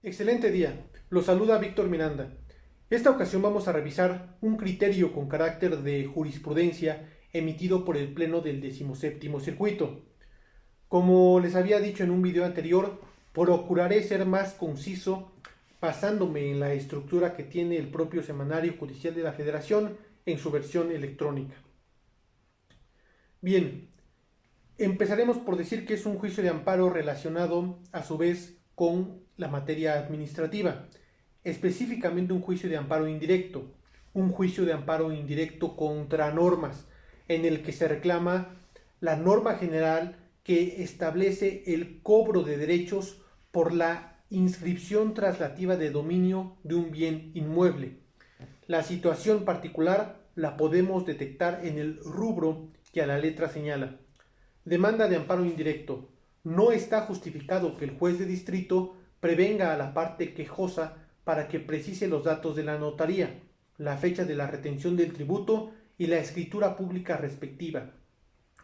Excelente día, los saluda Víctor Miranda. Esta ocasión vamos a revisar un criterio con carácter de jurisprudencia emitido por el Pleno del 17º Circuito. Como les había dicho en un video anterior, procuraré ser más conciso basándome en la estructura que tiene el propio Semanario Judicial de la Federación en su versión electrónica. Bien, empezaremos por decir que es un juicio de amparo relacionado a su vez con la materia administrativa, específicamente un juicio de amparo indirecto, contra normas, en el que se reclama la norma general que establece el cobro de derechos por la inscripción traslativa de dominio de un bien inmueble. La situación particular la podemos detectar en el rubro que a la letra señala. Demanda de amparo indirecto. No está justificado que el juez de distrito prevenga a la parte quejosa para que precise los datos de la notaría, la fecha de la retención del tributo y la escritura pública respectiva,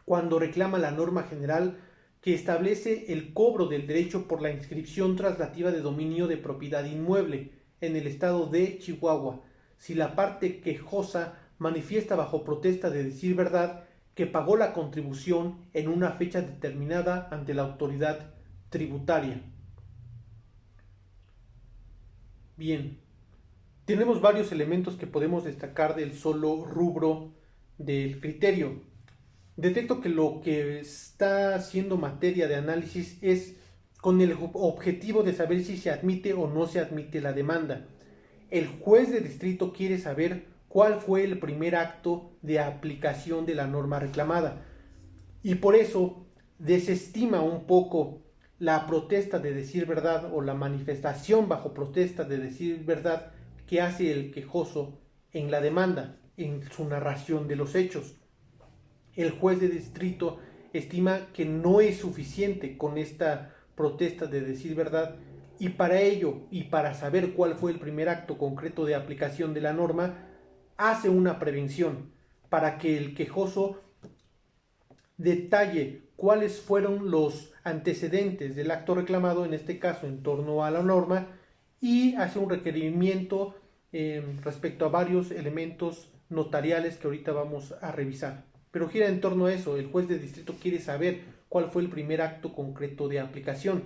cuando reclama la norma general que establece el cobro del derecho por la inscripción traslativa de dominio de propiedad inmueble en el estado de Chihuahua, si la parte quejosa manifiesta bajo protesta de decir verdad que pagó la contribución en una fecha determinada ante la autoridad tributaria. Bien, tenemos varios elementos que podemos destacar del solo rubro del criterio. Detecto que lo que está siendo materia de análisis es con el objetivo de saber si se admite o no se admite la demanda. El juez de distrito quiere saber cuál fue el primer acto de aplicación de la norma reclamada y por eso desestima un poco la protesta de decir verdad o la manifestación bajo protesta de decir verdad que hace el quejoso en la demanda, en su narración de los hechos. El juez de distrito estima que no es suficiente con esta protesta de decir verdad y para ello y para saber cuál fue el primer acto concreto de aplicación de la norma, hace una prevención para que el quejoso detalle cuáles fueron los antecedentes del acto reclamado, en este caso en torno a la norma, y hace un requerimiento respecto a varios elementos notariales que ahorita vamos a revisar. Pero gira en torno a eso, el juez de distrito quiere saber cuál fue el primer acto concreto de aplicación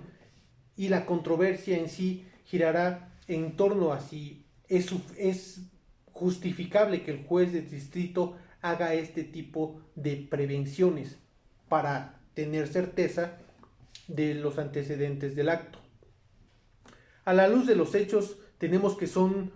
y la controversia en sí girará en torno a si es justificable que el juez de distrito haga este tipo de prevenciones para tener certeza de los antecedentes del acto. A la luz de los hechos, tenemos que son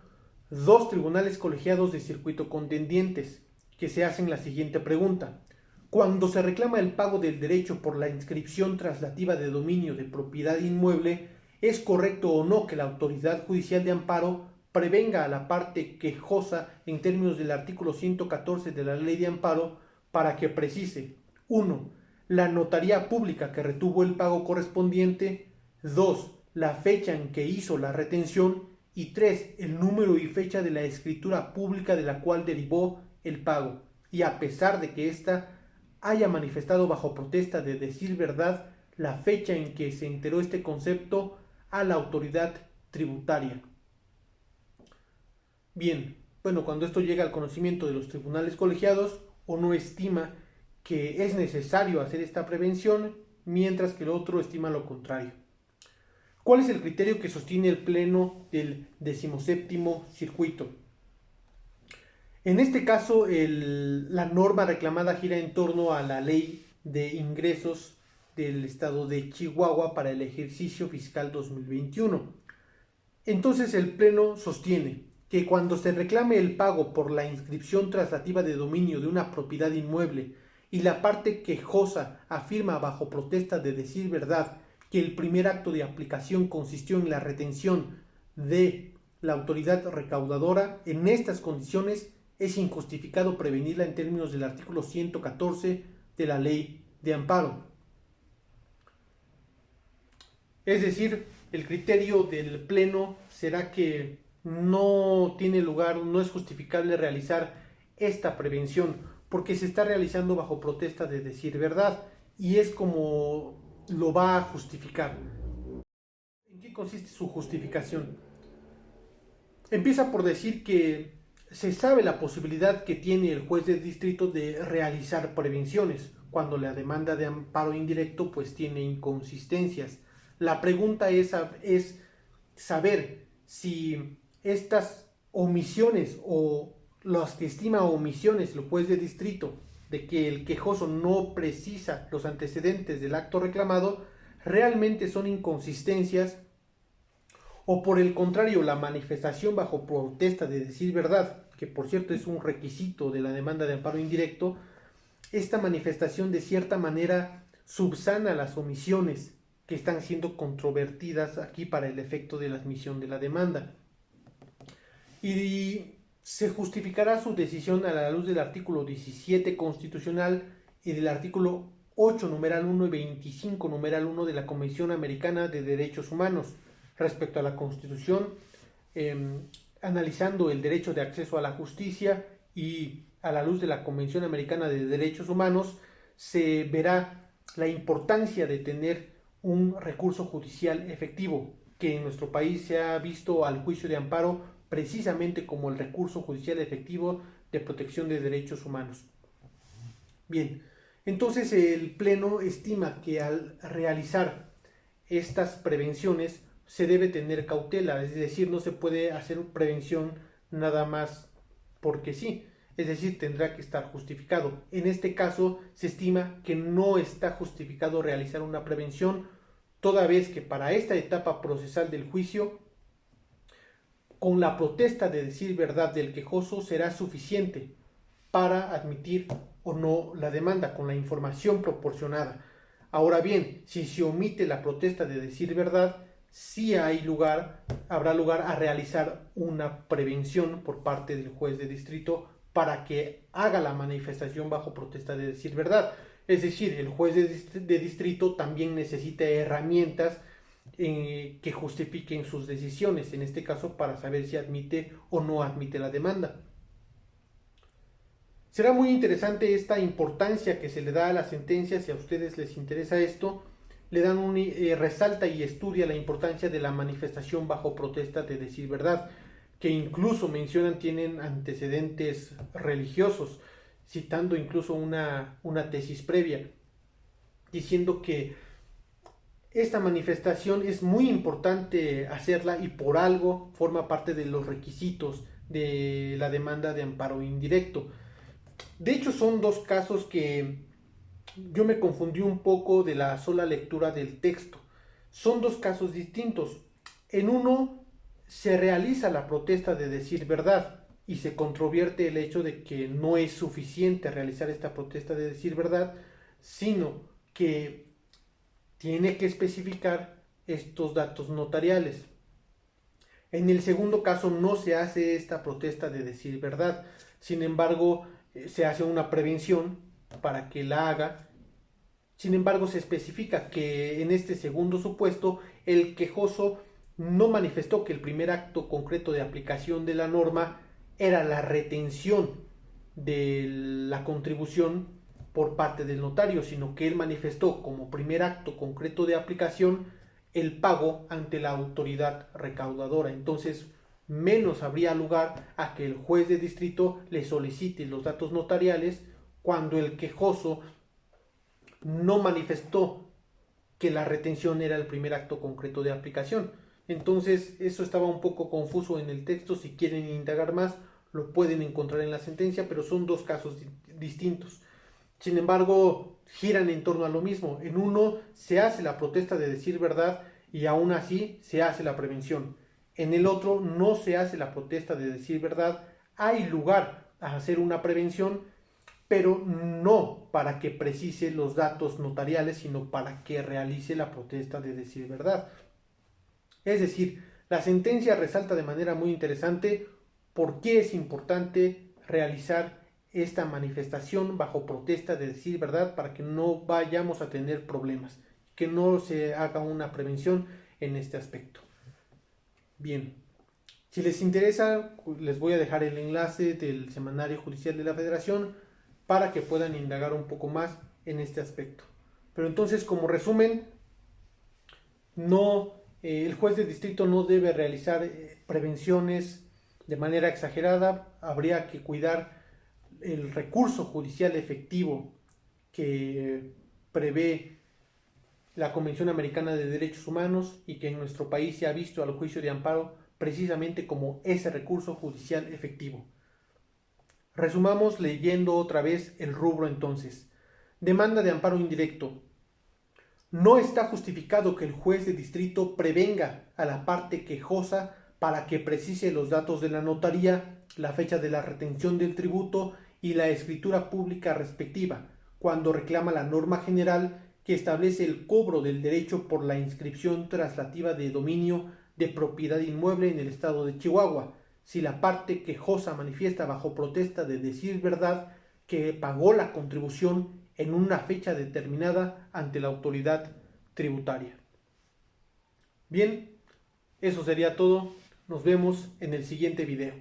dos tribunales colegiados de circuito contendientes que se hacen la siguiente pregunta. Cuando se reclama el pago del derecho por la inscripción traslativa de dominio de propiedad inmueble, ¿es correcto o no que la autoridad judicial de amparo prevenga a la parte quejosa en términos del artículo 114 de la Ley de Amparo para que precise 1. La notaría pública que retuvo el pago correspondiente, 2. La fecha en que hizo la retención y 3. El número y fecha de la escritura pública de la cual derivó el pago, y a pesar de que ésta haya manifestado bajo protesta de decir verdad la fecha en que se enteró este concepto a la autoridad tributaria. Bien, bueno, cuando esto llega al conocimiento de los tribunales colegiados, uno estima que es necesario hacer esta prevención, mientras que el otro estima lo contrario. ¿Cuál es el criterio que sostiene el Pleno del 17º Circuito? En este caso, la norma reclamada gira en torno a la Ley de Ingresos del Estado de Chihuahua para el ejercicio fiscal 2021. Entonces, el Pleno sostiene que cuando se reclame el pago por la inscripción traslativa de dominio de una propiedad inmueble y la parte quejosa afirma bajo protesta de decir verdad que el primer acto de aplicación consistió en la retención de la autoridad recaudadora, en estas condiciones es injustificado prevenirla en términos del artículo 114 de la Ley de Amparo. Es decir, el criterio del Pleno será que no tiene lugar, no es justificable realizar esta prevención porque se está realizando bajo protesta de decir verdad y es como lo va a justificar. ¿En qué consiste su justificación? Empieza por decir que se sabe la posibilidad que tiene el juez de distrito de realizar prevenciones cuando la demanda de amparo indirecto pues tiene inconsistencias. La pregunta es saber si estas omisiones o las que estima omisiones el juez de distrito de que el quejoso no precisa los antecedentes del acto reclamado realmente son inconsistencias o por el contrario la manifestación bajo protesta de decir verdad, que por cierto es un requisito de la demanda de amparo indirecto. Esta manifestación de cierta manera subsana las omisiones que están siendo controvertidas aquí para el efecto de la admisión de la demanda. Y se justificará su decisión a la luz del artículo 17 constitucional y del artículo 8, numeral 1 y 25, numeral 1 de la Convención Americana de Derechos Humanos respecto a la Constitución, analizando el derecho de acceso a la justicia y a la luz de la Convención Americana de Derechos Humanos, se verá la importancia de tener un recurso judicial efectivo, que en nuestro país se ha visto al juicio de amparo precisamente como el recurso judicial efectivo de protección de derechos humanos. Bien, entonces el Pleno estima que al realizar estas prevenciones se debe tener cautela, es decir, no se puede hacer prevención nada más porque sí, es decir, tendrá que estar justificado. En este caso se estima que no está justificado realizar una prevención, toda vez que para esta etapa procesal del juicio, con la protesta de decir verdad del quejoso será suficiente para admitir o no la demanda con la información proporcionada. Ahora bien, si se omite la protesta de decir verdad, sí habrá lugar a realizar una prevención por parte del juez de distrito para que haga la manifestación bajo protesta de decir verdad. Es decir, el juez de distrito también necesita herramientas que justifiquen sus decisiones, en este caso para saber si admite o no admite la demanda. Será muy interesante esta importancia que se le da a la sentencia. Si a ustedes les interesa esto, le dan resalta y estudia la importancia de la manifestación bajo protesta de decir verdad, que incluso mencionan tienen antecedentes religiosos, citando incluso una tesis previa, diciendo que esta manifestación es muy importante hacerla y por algo forma parte de los requisitos de la demanda de amparo indirecto. De hecho, son dos casos que yo me confundí un poco de la sola lectura del texto. Son dos casos distintos. En uno se realiza la protesta de decir verdad y se controvierte el hecho de que no es suficiente realizar esta protesta de decir verdad, sino que tiene que especificar estos datos notariales. En el segundo caso no se hace esta protesta de decir verdad, sin embargo se hace una prevención para que la haga. Sin embargo se especifica que en este segundo supuesto el quejoso no manifestó que el primer acto concreto de aplicación de la norma era la retención de la contribución por parte del notario, sino que él manifestó como primer acto concreto de aplicación el pago ante la autoridad recaudadora. Entonces, menos habría lugar a que el juez de distrito le solicite los datos notariales cuando el quejoso no manifestó que la retención era el primer acto concreto de aplicación. Entonces, eso estaba un poco confuso en el texto. Si quieren indagar más, lo pueden encontrar en la sentencia, pero son dos casos distintos. Sin embargo, giran en torno a lo mismo. En uno se hace la protesta de decir verdad y aún así se hace la prevención. En el otro no se hace la protesta de decir verdad. Hay lugar a hacer una prevención, pero no para que precise los datos notariales, sino para que realice la protesta de decir verdad. Es decir, la sentencia resalta de manera muy interesante por qué es importante realizar esta manifestación bajo protesta de decir verdad para que no vayamos a tener problemas, que no se haga una prevención en este aspecto. Bien, si les interesa, les voy a dejar el enlace del Semanario Judicial de la Federación para que puedan indagar un poco más en este aspecto. Pero entonces, como resumen, no El juez de distrito no debe realizar prevenciones de manera exagerada. Habría que cuidar el recurso judicial efectivo que prevé la Convención Americana de Derechos Humanos y que en nuestro país se ha visto al juicio de amparo precisamente como ese recurso judicial efectivo. Resumamos leyendo otra vez el rubro entonces. Demanda de amparo indirecto. No está justificado que el juez de distrito prevenga a la parte quejosa para que precise los datos de la notaría, la fecha de la retención del tributo y la escritura pública respectiva, cuando reclama la norma general que establece el cobro del derecho por la inscripción traslativa de dominio de propiedad inmueble en el estado de Chihuahua, si la parte quejosa manifiesta bajo protesta de decir verdad que pagó la contribución en una fecha determinada ante la autoridad tributaria. Bien, eso sería todo. Nos vemos en el siguiente video.